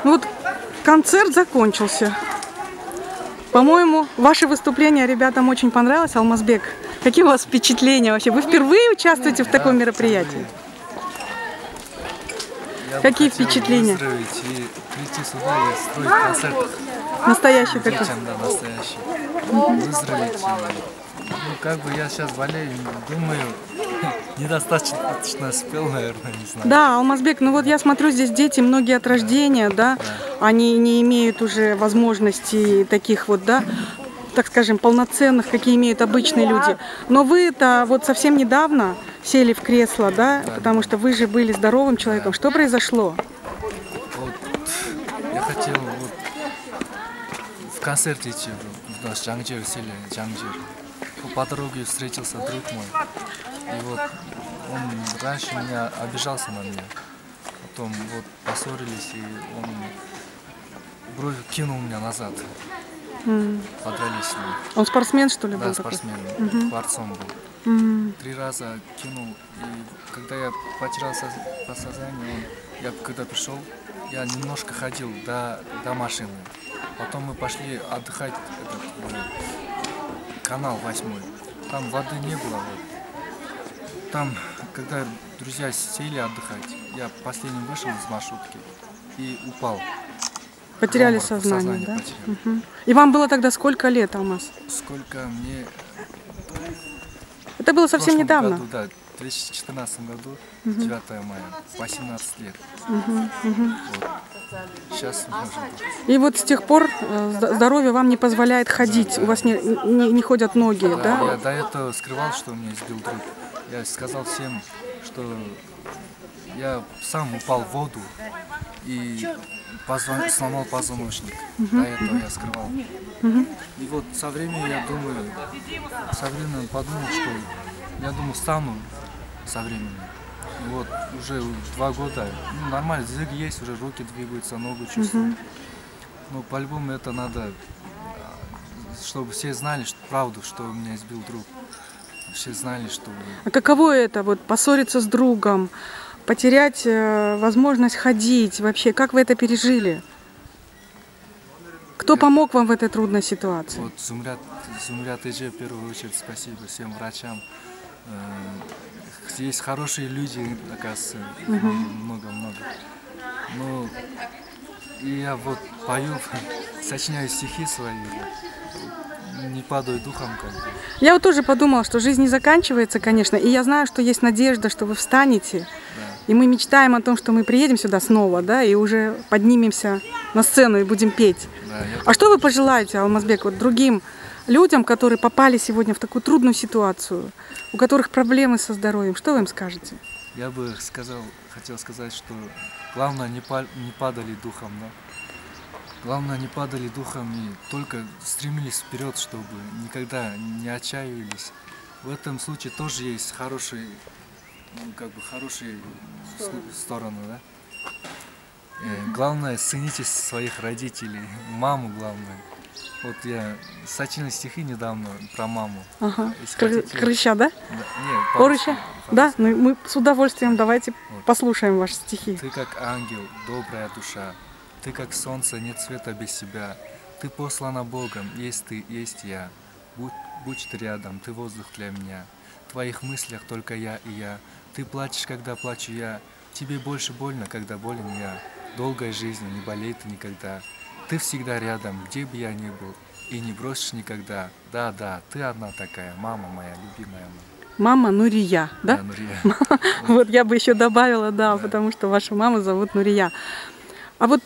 Ну вот концерт закончился. По-моему, ваше выступление ребятам очень понравилось, Алмазбек. Какие у вас впечатления вообще? Вы впервые участвуете в таком мероприятии? Какие впечатления? И прийти сюда и строить концерт. Настоящий такой. Да, настоящий. Выздороветь. Ну, как бы я сейчас болею, думаю, недостаточно спел, наверное, не знаю. Да, Алмазбек, ну вот я смотрю, здесь дети, многие от рождения, да, они не имеют уже возможностей таких вот, да, так скажем, полноценных, какие имеют обычные люди. Но вы-то вот совсем недавно сели в кресло, да, потому что вы же были здоровым человеком. Что произошло? Вот, я хотел вот, в концерте идти, в наш Джангджир сели, Джангджир. По дороге встретился друг мой, и вот он раньше меня обижался на меня, потом вот поссорились, и он кинул меня назад, подрались с ним. Он спортсмен, что ли, был? Да, спортсмен, борцом был. 3 раза кинул, и когда я потерял сознание, я когда пришел, я немножко ходил до машины, потом мы пошли отдыхать канал 8. Там воды не было. Вот. Там, когда друзья сели отдыхать, я последним вышел из маршрутки и упал. Потеряли сознание, да? Угу. И вам было тогда сколько лет, Алмаз? Сколько мне... Это было совсем недавно? Году, да, в 2014 году, 9 мая, 18 лет. Вот. Сейчас И вот с тех пор здоровье вам не позволяет ходить, у вас не ходят ноги, да? Я до этого скрывал, что меня избил друг. Я сказал всем, что я сам упал в воду и сломал позвоночник. До этого я скрывал. И вот со временем я думаю, со временем подумал, что я думал, стану со временем. И вот уже 2 года, ну, нормально, язык есть, уже руки двигаются, ногу чувствую. Но по-любому это надо, чтобы все знали правду, что меня избил друг. Все знали, что... А каково это, вот, поссориться с другом, потерять возможность ходить вообще? Как вы это пережили? Кто помог вам в этой трудной ситуации? Вот Зумрят Эже, в первую очередь, спасибо всем врачам. Есть хорошие люди, оказывается, много-много. Ну, и я вот пою, сочиняю стихи свои, не падаю духом как бы. Я вот тоже подумала, что жизнь не заканчивается, конечно, и я знаю, что есть надежда, что вы встанете, да. И мы мечтаем о том, что мы приедем сюда снова, да, и уже поднимемся на сцену и будем петь. Да, а что вы пожелаете, Алмазбек, вот другим людям, которые попали сегодня в такую трудную ситуацию, у которых проблемы со здоровьем, что вы им скажете? Я бы хотел сказать, что главное не падали духом, да? Главное не падали духом и только стремились вперед, чтобы никогда не отчаивались. В этом случае тоже есть хорошие, ну, как бы хорошие стороны, да? Главное, цените своих родителей, маму главное. Вот я сочинил стихи недавно про маму. Ага. Крыща, да? Нет, Порыща? Да, ну мы с удовольствием давайте послушаем ваши стихи. Ты как ангел, добрая душа, ты как солнце, нет света без себя. Ты послана Богом, есть ты, есть я. Будь ты рядом, ты воздух для меня. В твоих мыслях только я и я. Ты плачешь, когда плачу я. Тебе больше больно, когда болен я. Долгой жизнью не болей ты никогда. Ты всегда рядом, где бы я ни был, и не бросишь никогда. Да, ты одна такая, мама моя, любимая мама. Мама Нурия, да? Да, Нурия. Вот я бы еще добавила, да, потому что вашу маму зовут Нурия. А вот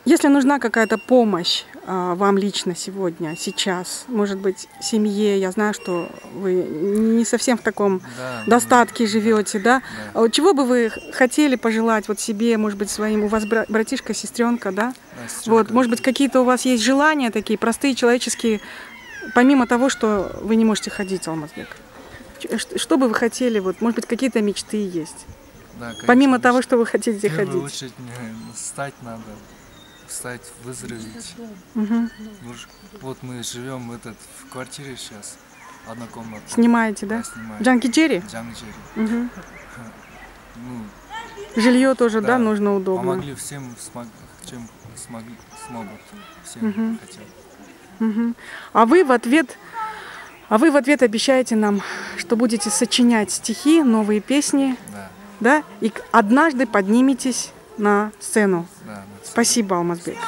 если нужна какая-то помощь вам лично сегодня, сейчас, может быть, семье, я знаю, что вы не совсем в таком достатке живете, да? Да. Чего бы вы хотели пожелать вот себе, может быть, своим, у вас братишка, сестренка, да? Вот, может быть, какие-то у вас есть желания такие, простые, человеческие, помимо того, что вы не можете ходить, Алмазбек? Что бы вы хотели, вот, может быть, какие-то мечты есть? Да, конечно, помимо того, что вы хотите ходить. В первую очередь мне встать надо. Встать, выздороветь. Вот мы живем в квартире сейчас, одна комната. Снимаете, да? Снимаем. Джангджири? Джангджири. Жилье тоже, да, нужно удобно. Помогли всем, чем смогут. Всем хотел. А вы в ответ обещаете нам, что будете сочинять стихи, новые песни, Да. да? И однажды подниметесь на сцену. Да, Спасибо, Алмазбек.